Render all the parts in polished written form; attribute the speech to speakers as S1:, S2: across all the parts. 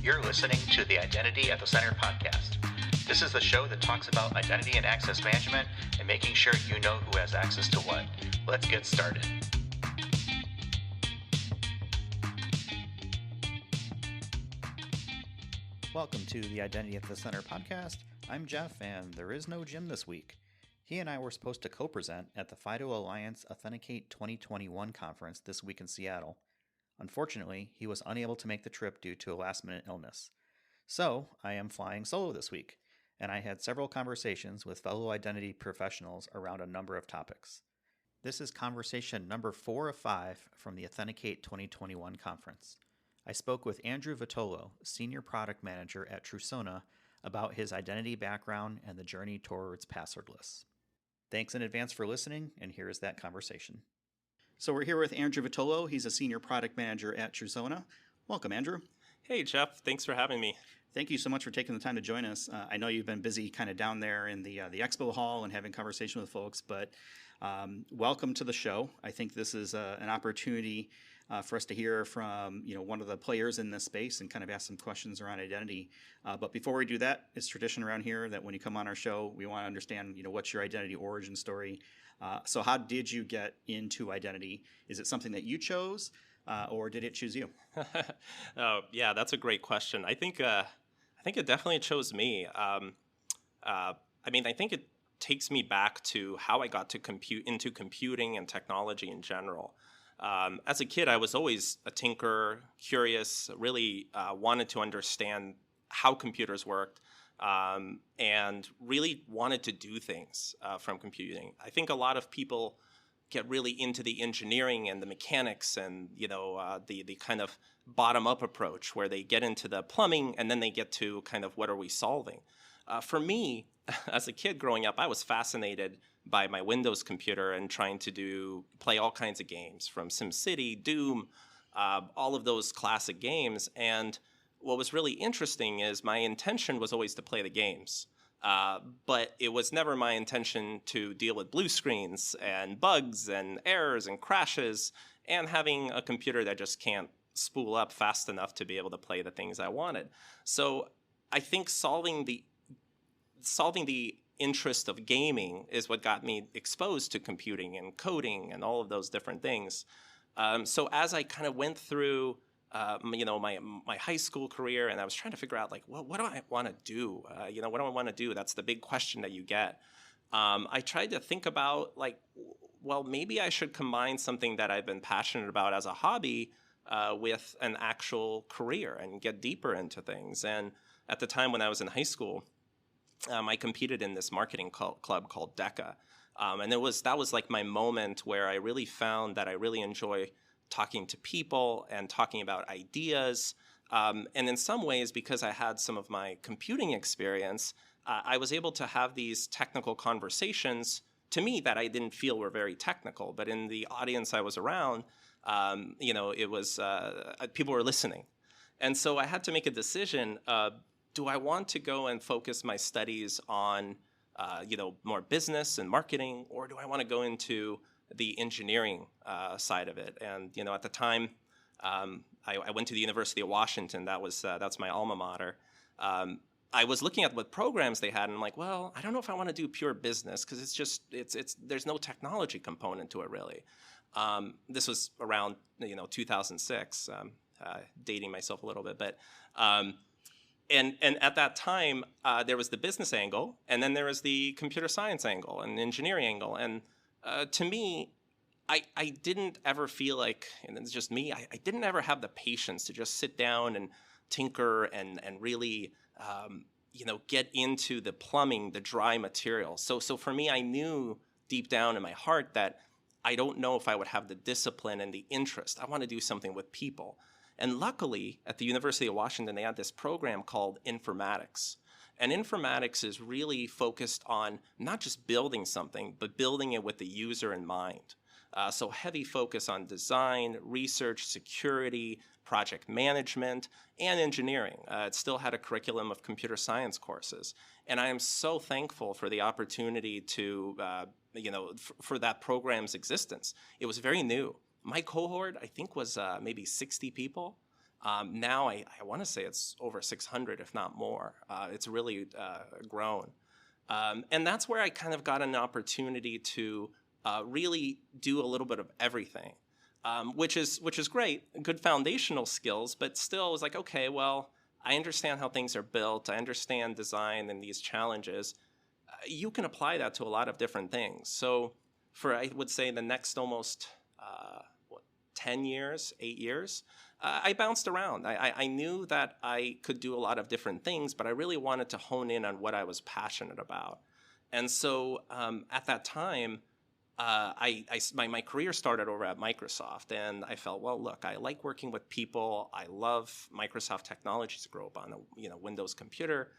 S1: You're listening to the Identity at the Center podcast. This is the show that talks about identity and access management and making sure you know who has access to what. Let's get started. Welcome to the Identity at the Center podcast. I'm Jeff, and there is no Jim this week. He and I were supposed to co-present at the FIDO Alliance Authenticate 2021 conference this week in Seattle. Unfortunately, he was unable to make the trip due to a last-minute illness. So, I am flying solo this week, and I had several conversations with fellow identity professionals around a number of topics. This is conversation number 4 of 5 from the Authenticate 2021 conference. I spoke with Andrew Vitollo, Senior Product Manager at Trusona, about his identity background and the journey towards Passwordless. Thanks in advance for listening, and here is that conversation. So we're here with Andrew Vitollo. He's a Senior Product Manager at Trusona. Welcome, Andrew.
S2: Hey, Jeff. Thanks for having me.
S1: Thank you so much for taking the time to join us. I know you've been busy kind of down there in the expo hall and having conversation with folks, but welcome to the show. I think this is an opportunity for us to hear from one of the players in this space and kind of ask some questions around identity. But before we do that, it's tradition around here that when you come on our show, we want to understand what's your identity origin story. So how did you get into identity? Is it something that you chose, or did it choose you?
S2: Oh, yeah, that's a great question. I think it definitely chose me. I think it takes me back to how I got to into computing and technology in general. As a kid, I was always a tinker, curious, really wanted to understand how computers worked, and really wanted to do things from computing. I think a lot of people get really into the engineering and the mechanics and the kind of bottom-up approach where they get into the plumbing and then they get to kind of what are we solving. For me, as a kid growing up, I was fascinated by my Windows computer and trying to play all kinds of games from SimCity, Doom, all of those classic games. And what was really interesting is my intention was always to play the games. But it was never my intention to deal with blue screens and bugs and errors and crashes and having a computer that just can't spool up fast enough to be able to play the things I wanted. So I think solving the interest of gaming is what got me exposed to computing and coding and all of those different things. So as I kind of went through my high school career, and I was trying to figure out what do I want to do? What do I want to do? That's the big question that you get. I tried to think about maybe I should combine something that I've been passionate about as a hobby with an actual career and get deeper into things. And at the time when I was in high school, I competed in this marketing club called DECA. And that was like my moment where I really found that I really enjoy talking to people and talking about ideas. And in some ways, because I had some of my computing experience, I was able to have these technical conversations to me that I didn't feel were very technical. But in the audience I was around, it was people were listening. And so I had to make a decision. Do I want to go and focus my studies on, more business and marketing, or do I want to go into the engineering side of it? And at the time, I went to the University of Washington. That's my alma mater. I was looking at what programs they had, and I'm like, well, I don't know if I want to do pure business because it's there's no technology component to it really. This was around 2006, dating myself a little bit, but. And at that time, there was the business angle, and then there was the computer science angle and engineering angle. And to me, I didn't ever feel like, and it's just me, I didn't ever have the patience to just sit down and tinker and really, get into the plumbing, the dry material. So for me, I knew deep down in my heart that I don't know if I would have the discipline and the interest. I want to do something with people. And luckily, at the University of Washington, they had this program called informatics. And informatics is really focused on not just building something, but building it with the user in mind. So heavy focus on design, research, security, project management, and engineering. It still had a curriculum of computer science courses. And I am so thankful for the opportunity to, for that program's existence. It was very new. My cohort, I think, was maybe 60 people. Now I want to say it's over 600, if not more. It's really grown. And that's where I kind of got an opportunity to really do a little bit of everything, which is great, good foundational skills, but still it was like, okay, well, I understand how things are built. I understand design and these challenges. You can apply that to a lot of different things. So for, I would say, the next almost 10 years, 8 years, I bounced around. I knew that I could do a lot of different things, but I really wanted to hone in on what I was passionate about. And so at that time, my career started over at Microsoft, and I felt, well, look, I like working with people. I love Microsoft technologies grew up on a Windows computer.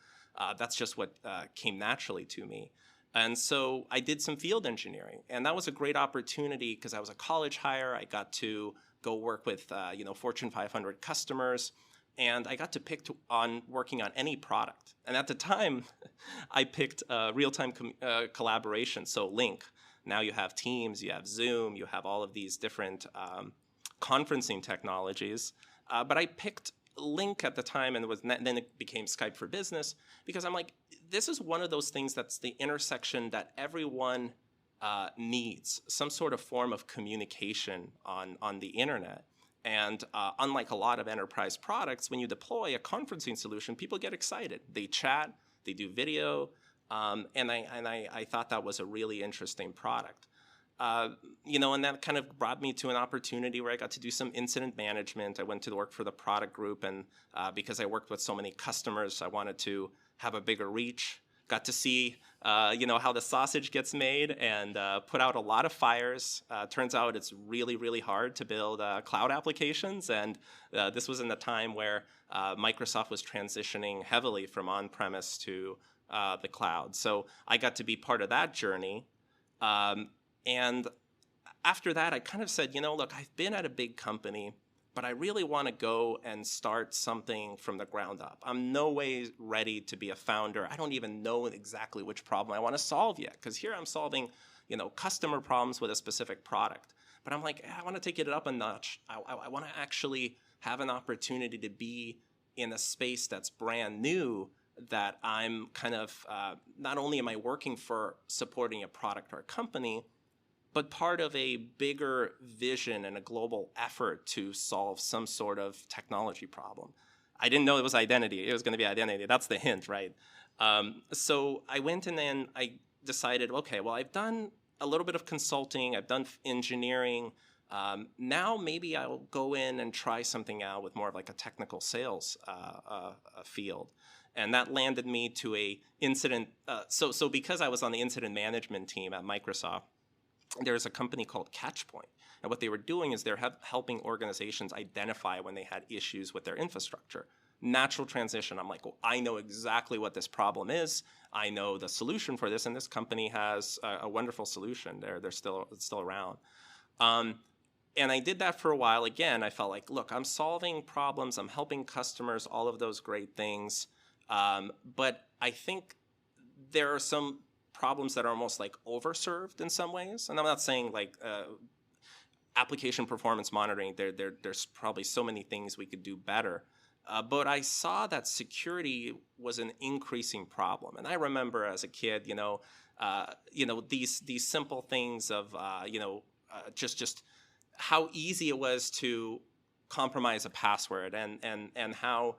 S2: That's just what came naturally to me. And so I did some field engineering, and that was a great opportunity because I was a college hire. I got to go work with Fortune 500 customers, and I got to pick on working on any product. And at the time, I picked real-time collaboration, so Link. Now you have Teams, you have Zoom, you have all of these different conferencing technologies. But I picked Link at the time, and then it became Skype for Business, because I'm like, this is one of those things that's the intersection that everyone needs, some sort of form of communication on the internet. And unlike a lot of enterprise products, when you deploy a conferencing solution, people get excited. They chat, they do video, and I thought that was a really interesting product. And that kind of brought me to an opportunity where I got to do some incident management. I went to work for the product group, and because I worked with so many customers, I wanted to have a bigger reach. Got to see, how the sausage gets made, and put out a lot of fires. Turns out it's really, really hard to build cloud applications, and this was in the time where Microsoft was transitioning heavily from on-premise to the cloud. So I got to be part of that journey. And after that, I kind of said, look, I've been at a big company, but I really want to go and start something from the ground up. I'm no way ready to be a founder. I don't even know exactly which problem I want to solve yet, because here I'm solving, customer problems with a specific product. But I'm like, I want to take it up a notch. I want to actually have an opportunity to be in a space that's brand new, that I'm kind of, not only am I working for supporting a product or a company, but part of a bigger vision and a global effort to solve some sort of technology problem. I didn't know it was identity. It was going to be identity. That's the hint, right? So I went, and then I decided, okay, well, I've done a little bit of consulting. I've done engineering. Now maybe I'll go in and try something out with more of like a technical sales field. And that landed me to a incident. So because I was on the incident management team at Microsoft, there's a company called Catchpoint. And what they were doing is they're helping organizations identify when they had issues with their infrastructure. Natural transition. I'm like, well, I know exactly what this problem is. I know the solution for this, and this company has a wonderful solution. They're still around. And I did that for a while. Again, I felt like, look, I'm solving problems. I'm helping customers, all of those great things. But I think there are some problems that are almost like overserved in some ways. And I'm not saying like application performance monitoring, there's probably so many things we could do better. But I saw that security was an increasing problem. And I remember as a kid, these simple things of, just how easy it was to compromise a password, and how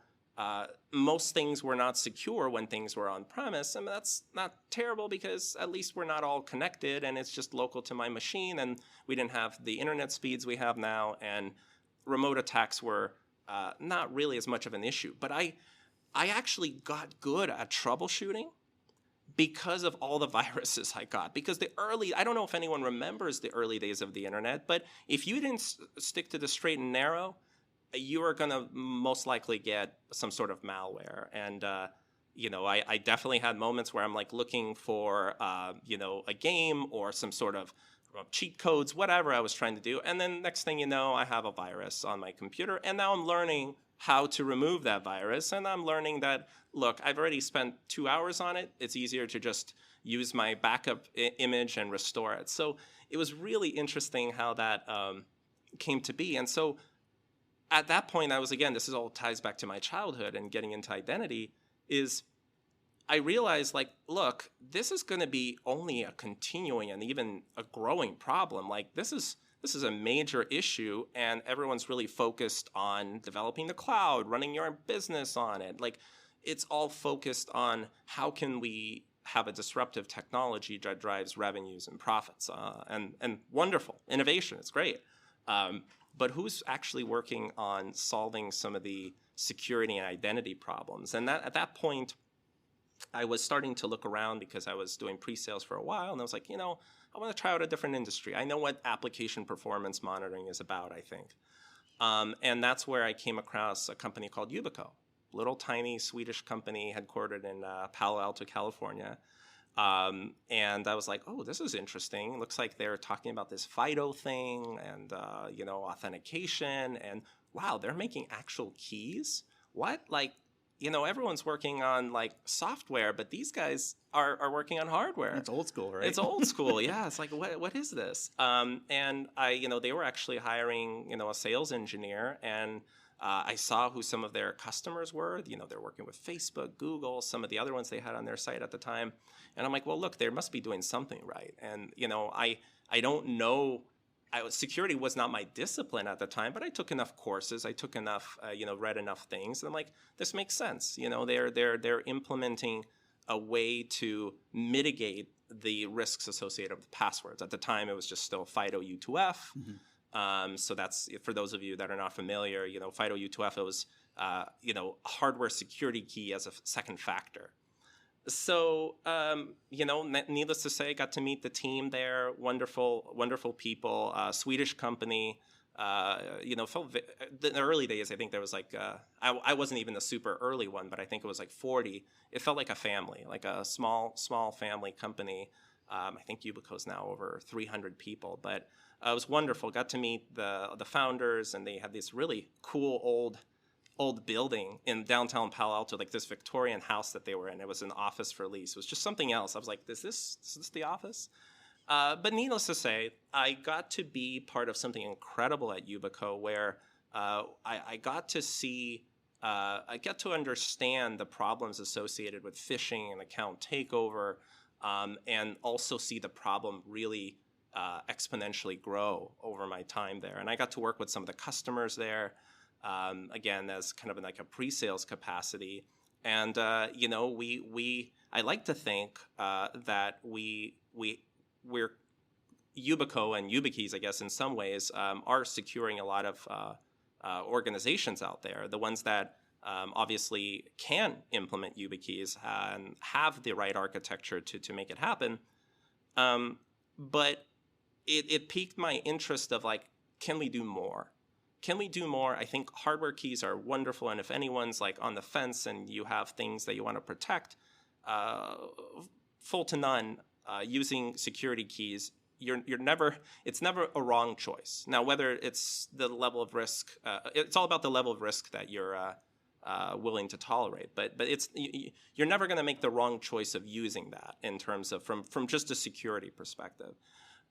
S2: most things were not secure when things were on premise. And that's not terrible, because at least we're not all connected, and it's just local to my machine, and we didn't have the internet speeds we have now, and remote attacks were not really as much of an issue. But I actually got good at troubleshooting because of all the viruses I got. Because I don't know if anyone remembers the early days of the internet, but if you didn't stick to the straight and narrow, you are going to most likely get some sort of malware. And, I definitely had moments where I'm like looking for, a game or some sort of cheat codes, whatever I was trying to do. And then next thing you know, I have a virus on my computer. And now I'm learning how to remove that virus. And I'm learning that, look, I've already spent 2 hours on it. It's easier to just use my backup image and restore it. So it was really interesting how that came to be. And so at that point, I was, again, this is all ties back to my childhood and getting into identity, is I realized, like, look, this is going to be only a continuing and even a growing problem. Like, this is a major issue, and everyone's really focused on developing the cloud, running your own business on it. Like, it's all focused on how can we have a disruptive technology that drives revenues and profits, and wonderful innovation. It's great. But who's actually working on solving some of the security and identity problems? And that, at that point, I was starting to look around because I was doing pre-sales for a while, and I was like, I want to try out a different industry. I know what application performance monitoring is about, I think. And that's where I came across a company called Yubico, little tiny Swedish company headquartered in Palo Alto, California. And I was like, oh, this is interesting. It looks like they're talking about this FIDO thing and, authentication. And wow, they're making actual keys? What? Like, everyone's working on like software, but these guys are working on hardware.
S1: It's old school, right?
S2: It's old school. Yeah. It's like, what is this? And they were actually hiring, a sales engineer, and I saw who some of their customers were. They're working with Facebook, Google, some of the other ones they had on their site at the time. And I'm like, well, look, they must be doing something right. And, I don't know. Security was not my discipline at the time, but I took enough courses. I took enough, read enough things. And I'm like, this makes sense. They're implementing a way to mitigate the risks associated with passwords. At the time, it was just still FIDO U2F. Mm-hmm. So that's, for those of you that are not familiar, FIDO U2F, it was, a hardware security key as a second factor. So, needless to say, I got to meet the team there. Wonderful, wonderful people. Swedish company. Felt in the early days, I think there was like, I wasn't even a super early one, but I think it was like 40. It felt like a family, like a small family company. I think Yubico's now over 300 people, but it was wonderful. Got to meet the founders, and they had this really cool old building in downtown Palo Alto, like this Victorian house that they were in. It was an office for lease. It was just something else. I was like, is this the office? But needless to say, I got to be part of something incredible at Yubico, where I got to see, I got to understand the problems associated with phishing and account takeover, and also see the problem really exponentially grow over my time there. And I got to work with some of the customers there, again, as kind of in like a pre-sales capacity. And, I like to think that we're Yubico and YubiKeys, I guess, in some ways, are securing a lot of organizations out there, the ones that obviously can implement YubiKeys and have the right architecture to make it happen. But it piqued my interest of like, can we do more? Can we do more? I think hardware keys are wonderful, and if anyone's like on the fence and you have things that you want to protect, full to none, using security keys, it's never a wrong choice. Now, whether it's the level of risk, it's all about the level of risk that you're willing to tolerate. But you're never going to make the wrong choice of using that in terms of from just a security perspective.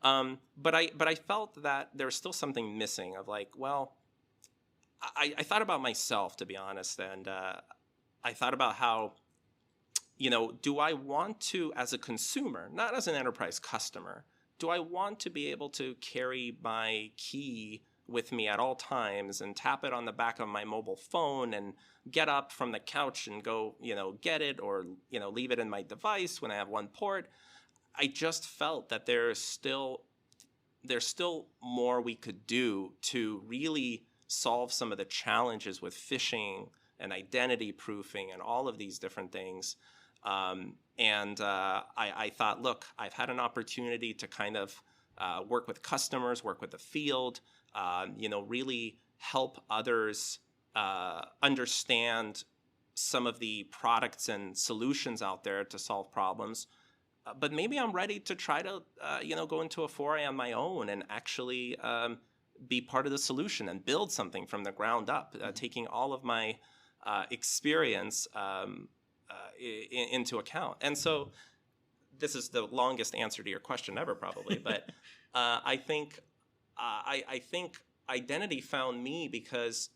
S2: But I felt that there was still something missing of like, well, I thought about myself, to be honest, and I thought about how, do I want to, as a consumer, not as an enterprise customer, do I want to be able to carry my key with me at all times and tap it on the back of my mobile phone and get up from the couch and go, get it, or, leave it in my device when I have one port? I just felt that there's still more we could do to really solve some of the challenges with phishing and identity proofing and all of these different things. I thought, look, I've had an opportunity to kind of work with customers, work with the field, really help others understand some of the products and solutions out there to solve problems. But maybe I'm ready to try to, go into a foray on my own and actually be part of the solution and build something from the ground up, taking all of my experience into account. And so this is the longest answer to your question ever, probably. But I think identity found me because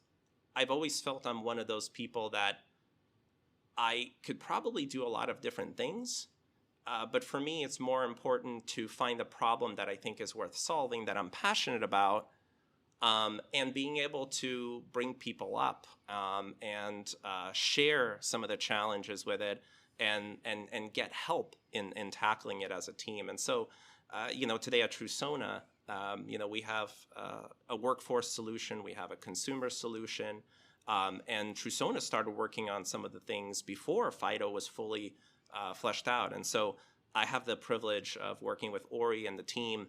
S2: I've always felt I'm one of those people that I could probably do a lot of different things. But for me, it's more important to find a problem that I think is worth solving, that I'm passionate about, and being able to bring people up and share some of the challenges with it, and get help in tackling it as a team. And so, today at Trusona, we have a workforce solution, we have a consumer solution, and Trusona started working on some of the things before FIDO was fully fleshed out. And so I have the privilege of working with Ori and the team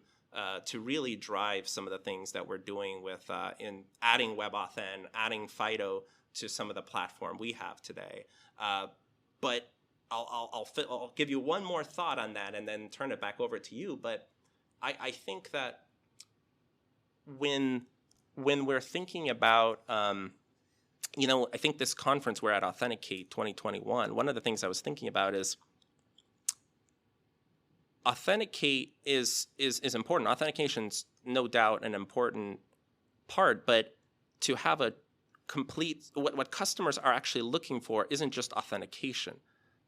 S2: to really drive some of the things that we're doing with in adding WebAuthn, adding FIDO to some of the platform we have today. But I'll give you one more thought on that and then turn it back over to you. But I think that when we're thinking about, I think this conference we're at, Authenticate 2021, one of the things I was thinking about is Authenticate is important. Authentication's no doubt an important part, but to have a complete, what customers are actually looking for isn't just authentication.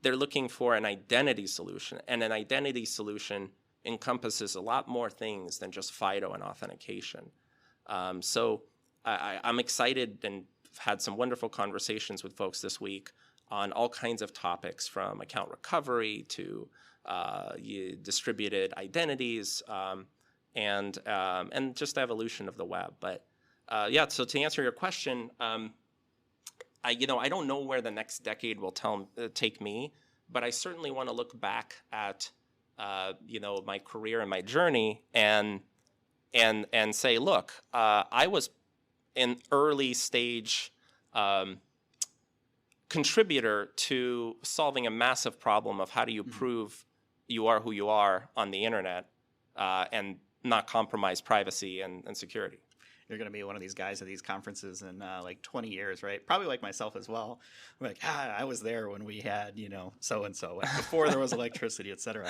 S2: They're looking for an identity solution, and an identity solution encompasses a lot more things than just FIDO and authentication. So I'm excited and had some wonderful conversations with folks this week on all kinds of topics, from account recovery to distributed identities, and just the evolution of the web. But so to answer your question, I don't know where the next decade will take me, but I certainly want to look back at my career and my journey and say, look, I was an early stage contributor to solving a massive problem of how do you prove you are who you are on the internet and not compromise privacy and security.
S1: You're going to be one of these guys at these conferences in like 20 years, right? Probably like myself as well. We're like, I was there when we had, so-and-so, before there was electricity, et cetera.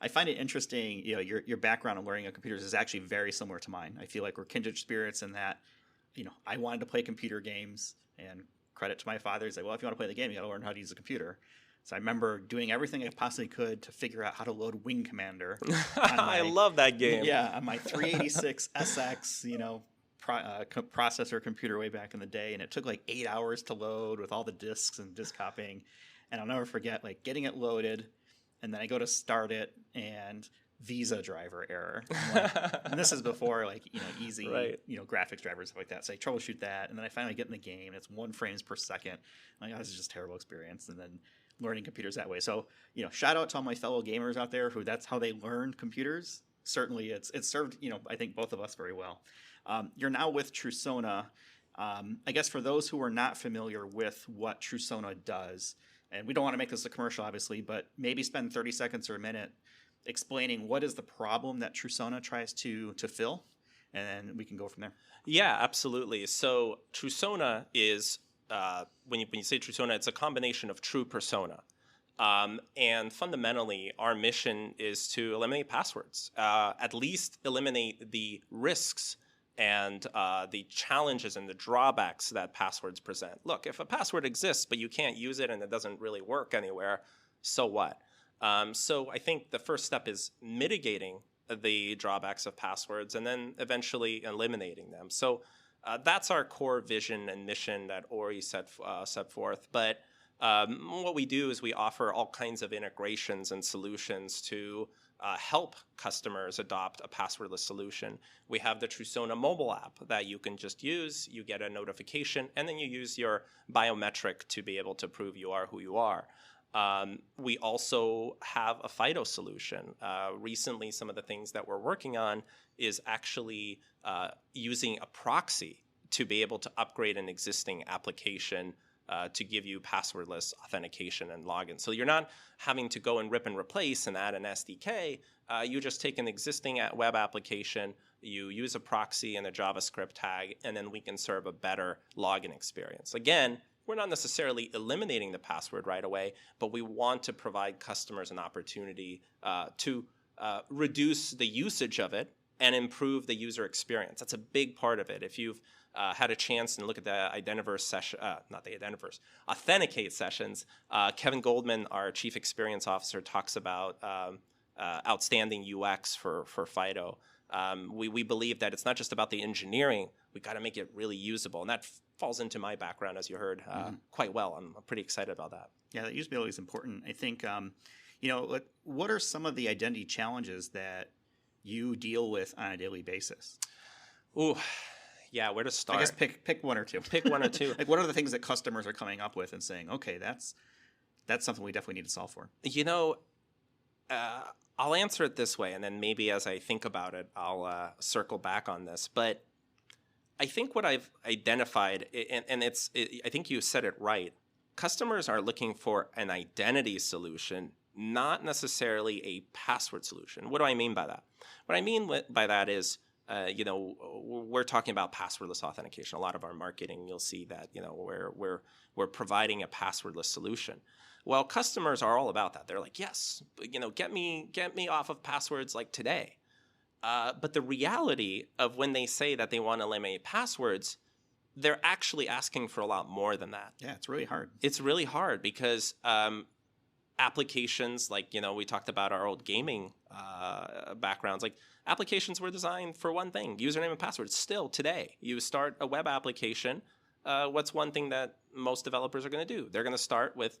S1: I find it interesting, your background in learning on computers is actually very similar to mine. I feel like we're kindred spirits in that, I wanted to play computer games, and credit to my father. He's like, well, if you want to play the game, you got to learn how to use a computer. So I remember doing everything I possibly could to figure out how to load Wing Commander.
S2: I love that game.
S1: Yeah, on my 386 SX, processor computer way back in the day, and it took like 8 hours to load with all the disks and disk copying. And I'll never forget like getting it loaded, and then I go to start it, and Visa driver error. And this is before easy
S2: right.
S1: Graphics drivers, stuff like that. So I troubleshoot that, and then I finally get in the game, and it's 1 frames per second. I'm like, this is just a terrible experience. And then learning computers that way. So shout out to all my fellow gamers out there who that's how they learned computers. Certainly, it's served I think both of us very well. You're now with Trusona. I guess for those who are not familiar with what Trusona does, and we don't want to make this a commercial, obviously, but maybe spend 30 seconds or a minute explaining what is the problem that Trusona tries to fill, and then we can go from there.
S2: Yeah, absolutely. So Trusona is, when you say Trusona, it's a combination of true persona. And fundamentally, our mission is to eliminate passwords, at least eliminate the risks and the challenges and the drawbacks that passwords present. Look, if a password exists, but you can't use it and it doesn't really work anywhere, so what? So I think the first step is mitigating the drawbacks of passwords and then eventually eliminating them. So that's our core vision and mission that Ori set forth. But what we do is we offer all kinds of integrations and solutions to help customers adopt a passwordless solution. We have the Trusona mobile app that you can just use. You get a notification, and then you use your biometric to be able to prove you are who you are. We also have a FIDO solution. Recently, some of the things that we're working on is actually using a proxy to be able to upgrade an existing application to give you passwordless authentication and login. So you're not having to go and rip and replace and add an SDK. You just take an existing web application, you use a proxy and a JavaScript tag, and then we can serve a better login experience. Again, we're not necessarily eliminating the password right away, but we want to provide customers an opportunity to reduce the usage of it and improve the user experience. That's a big part of it. If you've had a chance and look at the Identiverse session, not the Identiverse, Authenticate sessions, Kevin Goldman, our Chief Experience Officer, talks about outstanding UX for FIDO. We believe that it's not just about the engineering. We got to make it really usable, and that falls into my background, as you heard, quite well. I'm pretty excited about that.
S1: Yeah, that usability is important. I think, what are some of the identity challenges that you deal with on a daily basis?
S2: Ooh, yeah, where to start?
S1: I guess pick one or two.
S2: Pick one or two.
S1: Like, what are the things that customers are coming up with and saying, okay, that's something we definitely need to solve for?
S2: I'll answer it this way, and then maybe as I think about it, I'll circle back on this. But I think what I've identified, and I think you said it right, customers are looking for an identity solution, not necessarily a password solution. What do I mean by that? What I mean by that is, we're talking about passwordless authentication. A lot of our marketing, you'll see that, we're providing a passwordless solution. Well, customers are all about that. They're like, yes, get me off of passwords like today. But the reality of when they say that they want to eliminate passwords, they're actually asking for a lot more than that.
S1: Yeah, it's really hard.
S2: It's really hard because applications like, we talked about our old gaming backgrounds, like applications were designed for one thing, username and password. Still today, you start a web application, what's one thing that most developers are going to do? They're going to start with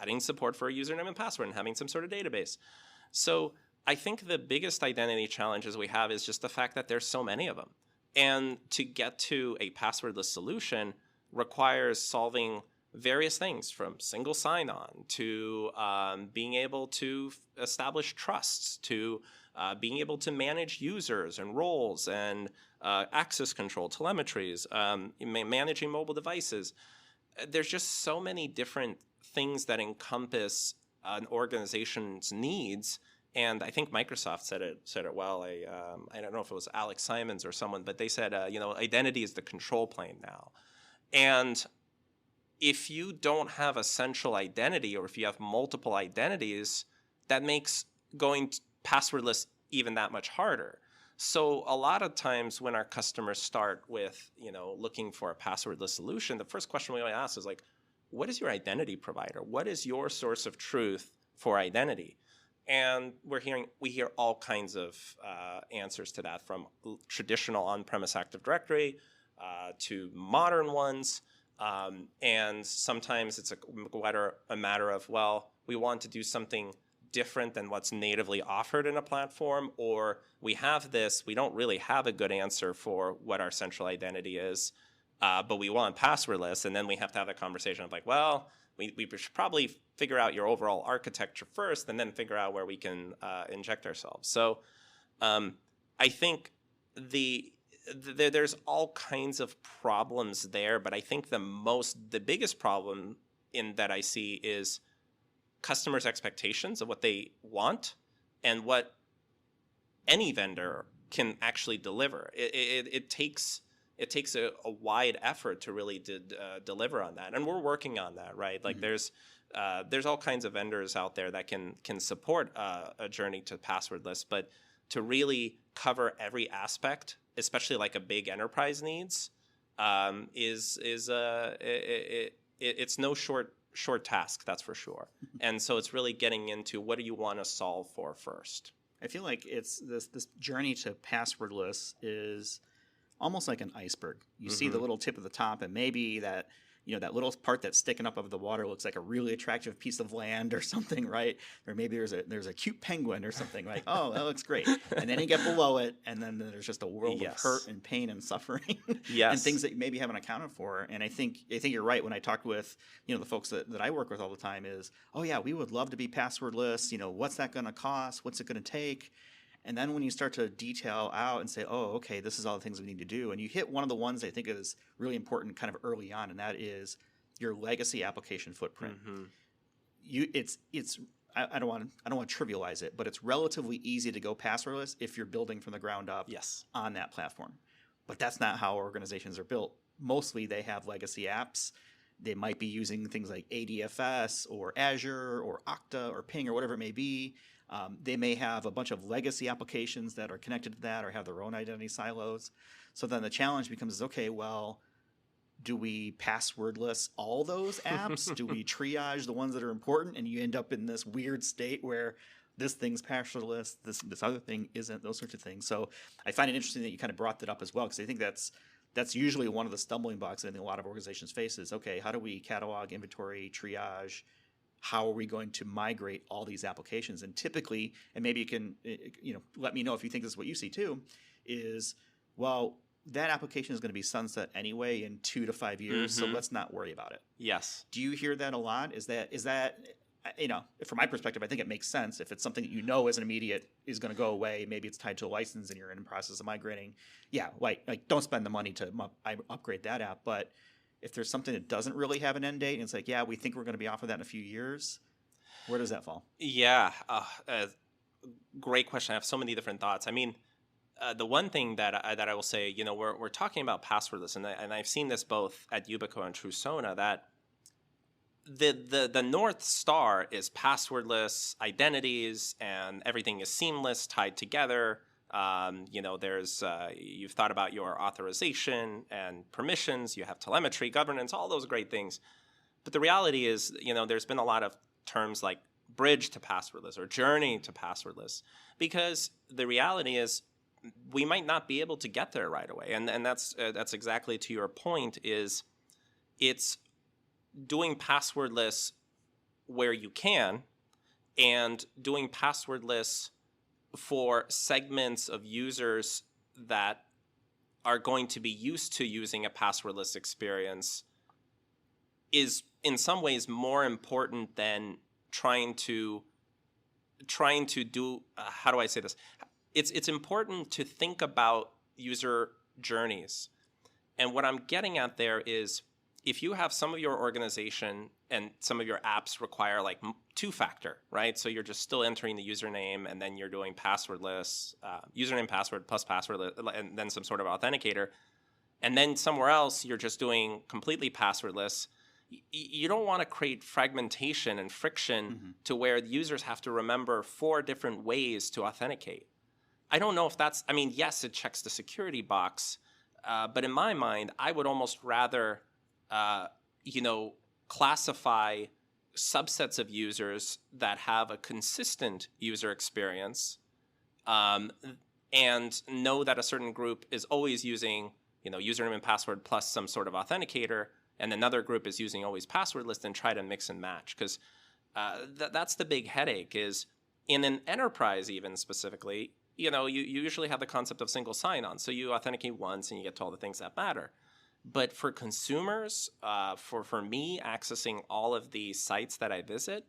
S2: adding support for a username and password and having some sort of database. So I think the biggest identity challenges we have is just the fact that there's so many of them. And to get to a passwordless solution requires solving various things, from single sign-on to being able to establish trusts, to being able to manage users and roles and access control, telemetries, managing mobile devices. There's just so many different things that encompass an organization's needs. And I think Microsoft said it well. I don't know if it was Alex Simons or someone, but they said, identity is the control plane now. And if you don't have a central identity, or if you have multiple identities, that makes going passwordless even that much harder. So a lot of times when our customers start with, looking for a passwordless solution, the first question we always ask is like, what is your identity provider? What is your source of truth for identity? And we hear all kinds of answers to that, from traditional on-premise Active Directory to modern ones. And sometimes it's a matter of, well, we want to do something different than what's natively offered in a platform, or we have this, we don't really have a good answer for what our central identity is, but we want passwordless. And then we have to have a conversation of like, well, we should probably figure out your overall architecture first and then figure out where we can inject ourselves. So I think there's all kinds of problems there, but I think the biggest problem in that I see is customers' expectations of what they want and what any vendor can actually deliver. It takes a wide effort to really deliver on that, and we're working on that, right? Like there's all kinds of vendors out there that can support a journey to passwordless, but to really cover every aspect, especially like a big enterprise needs, it's no short task, that's for sure. And so it's really getting into what do you want to solve for first.
S1: I feel like it's this journey to passwordless is almost like an iceberg. You see the little tip of the top, and maybe that that little part that's sticking up of the water looks like a really attractive piece of land or something, right? Or maybe there's a cute penguin or something, like, oh, that looks great. And then you get below it, and then there's just a world of hurt and pain and suffering, and things that you maybe haven't accounted for. And I think you're right. When I talk with the folks that I work with all the time, is, oh yeah, we would love to be passwordless. What's that going to cost? What's it going to take? And then when you start to detail out and say, oh, okay, this is all the things we need to do, and you hit one of the ones I think is really important kind of early on, and that is your legacy application footprint. I don't want to trivialize it, but it's relatively easy to go passwordless if you're building from the ground up on that platform. But that's not how organizations are built. Mostly they have legacy apps. They might be using things like ADFS or Azure or Okta or Ping or whatever it may be. They may have a bunch of legacy applications that are connected to that or have their own identity silos. So then the challenge becomes, okay, well, do we passwordless all those apps? Do we triage the ones that are important? And you end up in this weird state where this thing's passwordless, this other thing isn't, those sorts of things. So I find it interesting that you kind of brought that up as well, because I think that's usually one of the stumbling blocks that I think a lot of organizations face is, okay, how do we catalog, inventory, triage? How are we going to migrate all these applications? And typically, and maybe you can let me know if you think this is what you see too, is, well, that application is going to be sunset anyway in 2 to 5 years, so let's not worry about it.
S2: Yes.
S1: Do you hear that a lot? Is that from my perspective, I think it makes sense. If it's something that is an immediate, is going to go away, maybe it's tied to a license and you're in the process of migrating. Yeah, like don't spend the money to upgrade that app. But if there's something that doesn't really have an end date and it's like, yeah, we think we're going to be off of that in a few years, where does that fall?
S2: Yeah, great question. I have so many different thoughts. I mean, the one thing that I will say, we're talking about passwordless, and I've seen this both at Yubico and Trusona, that the North Star is passwordless identities, and everything is seamless, tied together. There's you've thought about your authorization and permissions, you have telemetry, governance, all those great things. But the reality is, there's been a lot of terms like bridge to passwordless or journey to passwordless, because the reality is we might not be able to get there right away. And that's exactly to your point, is it's doing passwordless where you can, and doing passwordless for segments of users that are going to be used to using a passwordless experience is in some ways more important than trying to do, how do I say this? It's important to think about user journeys. And what I'm getting at there is, if you have some of your organization and some of your apps require like two-factor, right? So you're just still entering the username and then you're doing passwordless, username, password plus password, and then some sort of authenticator. And then somewhere else, you're just doing completely passwordless. You don't want to create fragmentation and friction to where users have to remember 4 different ways to authenticate. I don't know if that's, yes, it checks the security box, but in my mind, I would almost rather classify subsets of users that have a consistent user experience, and know that a certain group is always using, username and password plus some sort of authenticator, and another group is using always passwordless, and try to mix and match. Because that's the big headache, is in an enterprise even specifically, you usually have the concept of single sign-on. So you authenticate once and you get to all the things that matter. But for consumers, for me, accessing all of the sites that I visit,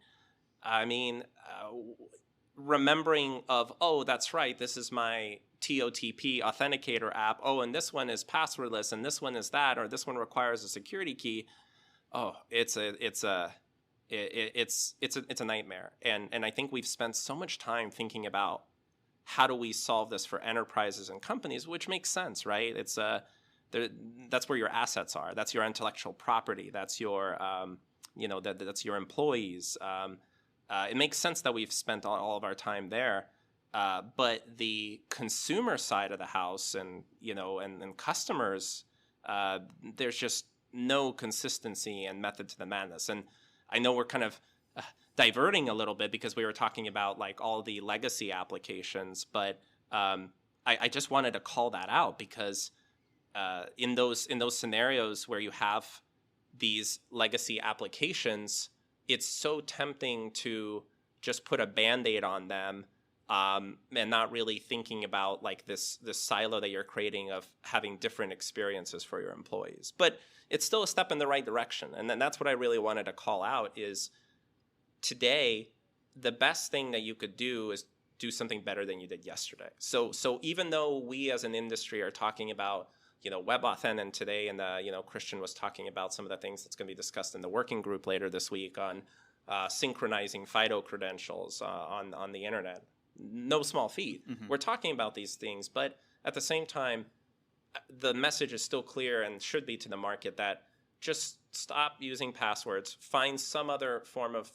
S2: remembering of, oh, that's right, this is my TOTP authenticator app. Oh, and this one is passwordless, and this one is that, or this one requires a security key. Oh, it's a nightmare. And I think we've spent so much time thinking about how do we solve this for enterprises and companies, which makes sense, right? That's where your assets are. That's your intellectual property. That's your, that's your employees. It makes sense that we've spent all of our time there. But the consumer side of the house and customers, there's just no consistency and method to the madness. And I know we're kind of diverting a little bit because we were talking about like all the legacy applications, but I just wanted to call that out because in those scenarios where you have these legacy applications, it's so tempting to just put a Band-Aid on them and not really thinking about like this silo that you're creating of having different experiences for your employees. But it's still a step in the right direction. And then that's what I really wanted to call out is today, the best thing that you could do is do something better than you did yesterday. So even though we as an industry are talking about WebAuthn, and today, and Christian was talking about some of the things that's going to be discussed in the working group later this week on synchronizing FIDO credentials on the internet. No small feat. Mm-hmm. We're talking about these things, but at the same time, the message is still clear and should be to the market that just stop using passwords, find some other form of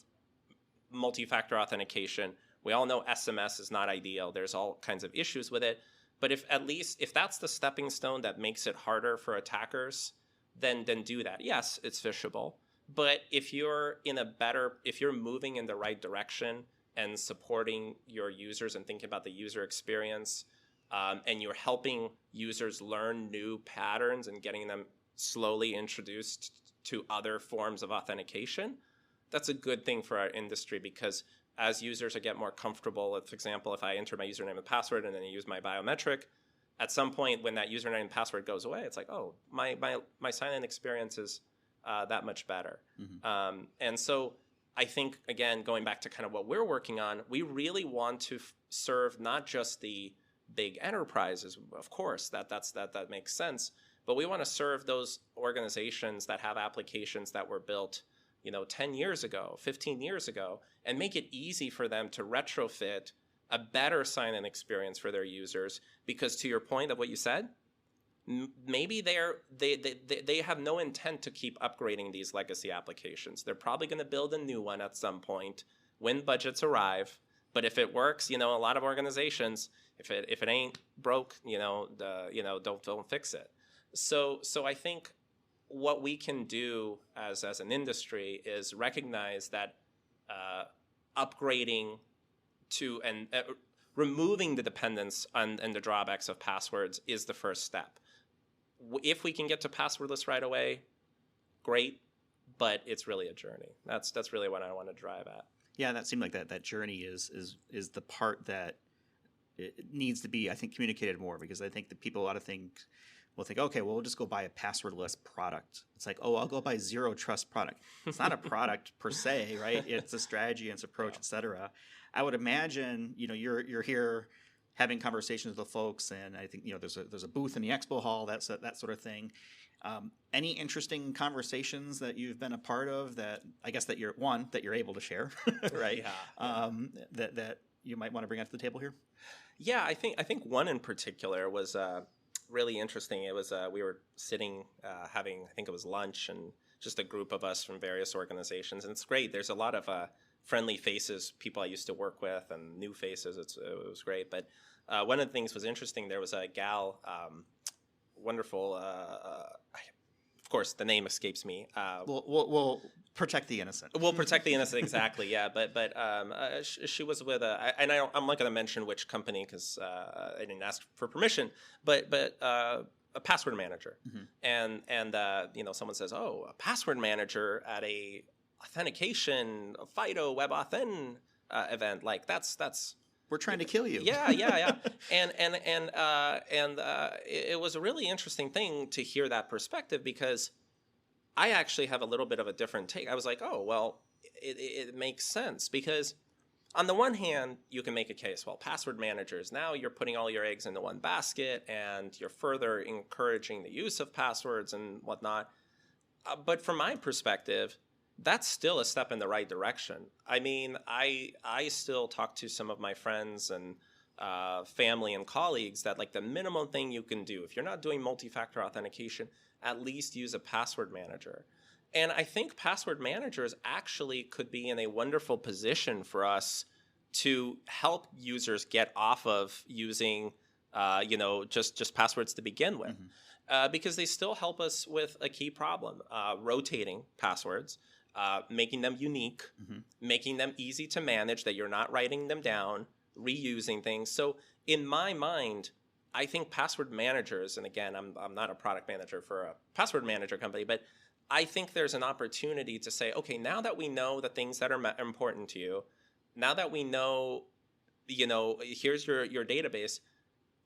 S2: multi-factor authentication We all know SMS is not ideal. There's all kinds of issues with it. But if that's the stepping stone that makes it harder for attackers, then do that. Yes, it's phishable. But if you're moving in the right direction and supporting your users and thinking about the user experience, and you're helping users learn new patterns and getting them slowly introduced to other forms of authentication, that's a good thing for our industry, because as users get more comfortable, for example, if I enter my username and password and then I use my biometric, at some point when that username and password goes away, it's like, oh, my sign-in experience is that much better. Mm-hmm. And so I think, again, going back to kind of what we're working on, we really want to serve not just the big enterprises, of course, that makes sense, but we want to serve those organizations that have applications that were built 10 years ago, 15 years ago, and make it easy for them to retrofit a better sign-in experience for their users. Because to your point of what you said, maybe they have no intent to keep upgrading these legacy applications. They're probably going to build a new one at some point when budgets arrive. But if it works, a lot of organizations, if it ain't broke, don't fix it. So I think what we can do as an industry is recognize that upgrading to and removing the dependence and the drawbacks of passwords is the first step. If we can get to passwordless right away, great, but it's really a journey. That's really what I want to drive at.
S1: Yeah, that seemed like that journey is the part that it needs to be, I think, communicated more, because I think that people, a lot of things, will think, okay, well, we'll just go buy a passwordless product. It's like, oh, I'll go buy zero trust product. It's not a product per se, right? It's a strategy, it's approach, et cetera. I would imagine, you're here having conversations with folks, and I think, there's a booth in the expo hall, that sort of thing. Any interesting conversations that you've been a part of that, I guess, that you're able to share, right? Yeah. That you might want to bring out to the table here?
S2: Yeah, I think one in particular was really interesting. It was we were sitting having, I think it was lunch, and just a group of us from various organizations, and it's great. There's a lot of friendly faces, people I used to work with, and new faces. It was great. But one of the things was interesting. There was a gal, wonderful. Of course, the name escapes me.
S1: We'll protect the innocent.
S2: We'll protect the innocent, exactly. Yeah, but she was with and I'm not going to mention which company because I didn't ask for permission. But a password manager, mm-hmm. and someone says, oh, a password manager at a authentication, a FIDO Web Authn event, like that's.
S1: We're trying to kill you.
S2: Yeah. and it was a really interesting thing to hear that perspective, because I actually have a little bit of a different take. I was like, oh, well, it makes sense, because on the one hand, you can make a case, well, password managers, now you're putting all your eggs into one basket and you're further encouraging the use of passwords and whatnot. But from my perspective, that's still a step in the right direction. I mean, I still talk to some of my friends and family and colleagues that, like, the minimum thing you can do, if you're not doing multi-factor authentication, at least use a password manager. And I think password managers actually could be in a wonderful position for us to help users get off of using, just passwords to begin with, mm-hmm. Because they still help us with a key problem, rotating passwords. Making them unique, mm-hmm. making them easy to manage, that you're not writing them down, reusing things. So in my mind, I think password managers, and again, I'm not a product manager for a password manager company, but I think there's an opportunity to say, okay, now that we know the things that are important to you, now that we know, here's your database,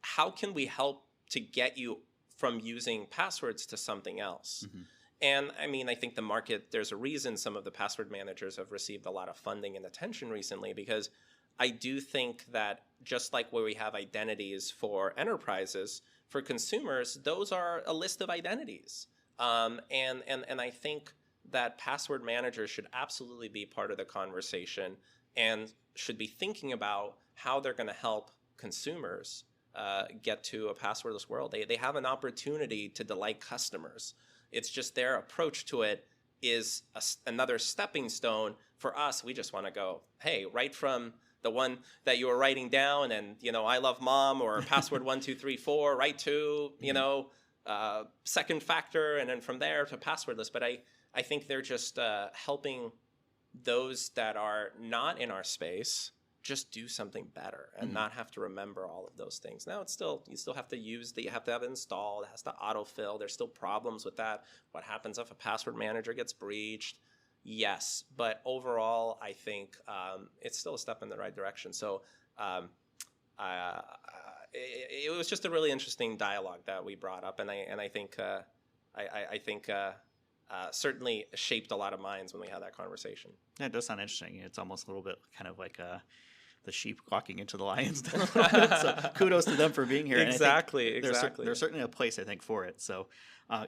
S2: how can we help to get you from using passwords to something else? Mm-hmm. And I mean, I think the market, there's a reason some of the password managers have received a lot of funding and attention recently, because I do think that just like where we have identities for enterprises, for consumers, those are a list of identities. And I think that password managers should absolutely be part of the conversation and should be thinking about how they're going to help consumers get to a passwordless world. They have an opportunity to delight customers. It's just their approach to it is another stepping stone. For us, we just want to go, hey, right from the one that you were writing down, and I love mom, or password 1234, right to second factor, and then from there to passwordless. But I think they're just helping those that are not in our space just do something better and not have to remember all of those things. Now, you still have to use you have to have it installed. It has to autofill. There's still problems with that. What happens if a password manager gets breached? Yes, but overall, I think it's still a step in the right direction. So it was just a really interesting dialogue that we brought up, and I think certainly shaped a lot of minds when we had that conversation.
S1: Yeah, it does sound interesting. It's almost a little bit kind of like the sheep walking into the lion's den. So kudos to them for being here.
S2: Exactly.
S1: There's certainly a place, I think, for it. So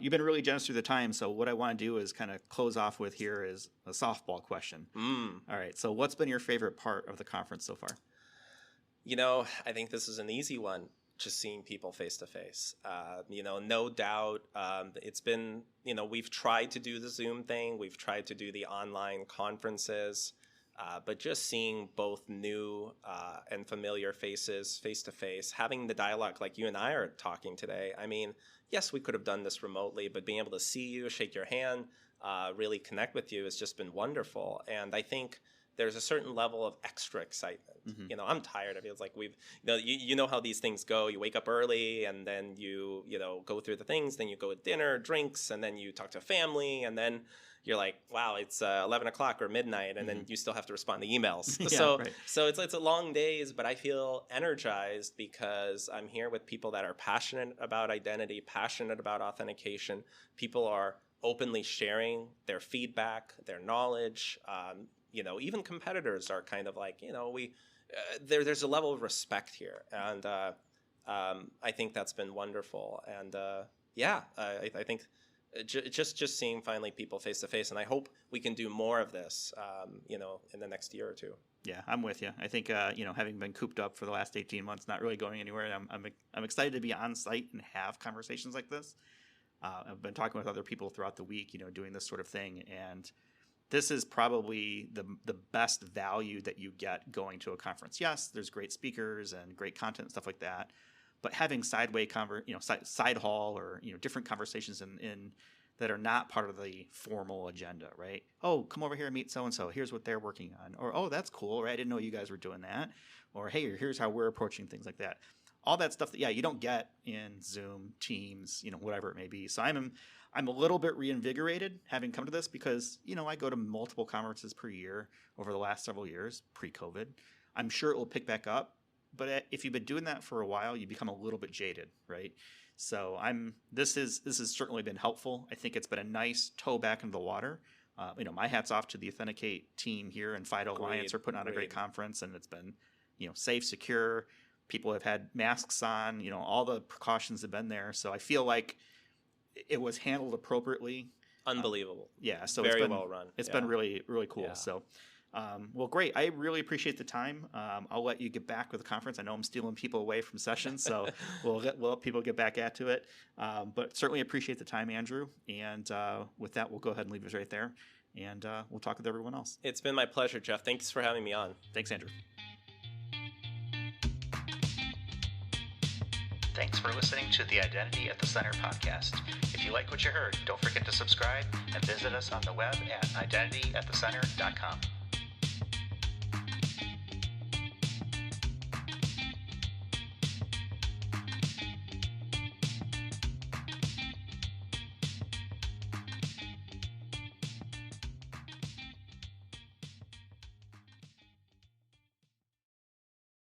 S1: you've been really generous through the time. So what I want to do is kind of close off with here is a softball question. All right. So what's been your favorite part of the conference so far?
S2: I think this is an easy one. Just seeing people face to face. No doubt. It's been, we've tried to do the Zoom thing. We've tried to do the online conferences. But just seeing both new and familiar faces face to face, having the dialogue like you and I are talking today. I mean, yes, we could have done this remotely, but being able to see you, shake your hand, really connect with you has just been wonderful. And I think there's a certain level of extra excitement. I'm tired of it. It's like you know how these things go. You wake up early, and then you go through the things. Then you go to dinner, drinks, and then you talk to family, and then you're like, wow, it's 11 o'clock or midnight, and then you still have to respond to emails.
S1: Yeah,
S2: so it's a long days, but I feel energized because I'm here with people that are passionate about identity, passionate about authentication. People are openly sharing their feedback, their knowledge. Even competitors are kind of like, there's a level of respect here, and I think that's been wonderful. And I think just seeing finally people face to face, and I hope we can do more of this, in the next year or two.
S1: Yeah, I'm with you. I think having been cooped up for the last 18 months, not really going anywhere, I'm excited to be on site and have conversations like this. I've been talking with other people throughout the week, doing this sort of thing, and this is probably the best value that you get going to a conference. Yes, there's great speakers and great content and stuff like that, but having side hall or different conversations in that are not part of the formal agenda, right? Oh, come over here and meet so and so. Here's what they're working on, or oh, that's cool, right? I didn't know you guys were doing that, or hey, here's how we're approaching things like that. All that stuff that you don't get in Zoom, Teams, whatever it may be. So I'm a little bit reinvigorated having come to this because, I go to multiple conferences per year over the last several years, pre-COVID. I'm sure it will pick back up, but if you've been doing that for a while, you become a little bit jaded, right? So this has certainly been helpful. I think it's been a nice toe back into the water. My hat's off to the Authenticate team here and FIDO Alliance for putting on a great conference, and it's been, safe, secure. People have had masks on, all the precautions have been there. So I feel like it was handled appropriately.
S2: Unbelievable.
S1: Yeah. So
S2: very well run.
S1: It's been really, really cool.
S2: Yeah.
S1: So, well, great. I really appreciate the time. I'll let you get back with the conference. I know I'm stealing people away from sessions, so we'll let people get back at it. But certainly appreciate the time, Andrew. And with that, we'll go ahead and leave it right there. And we'll talk with everyone else.
S2: It's been my pleasure, Jeff. Thanks for having me on.
S1: Thanks, Andrew. Thanks for listening to the Identity at the Center podcast. If you like what you heard, don't forget to subscribe and visit us on the web at identityatthecenter.com.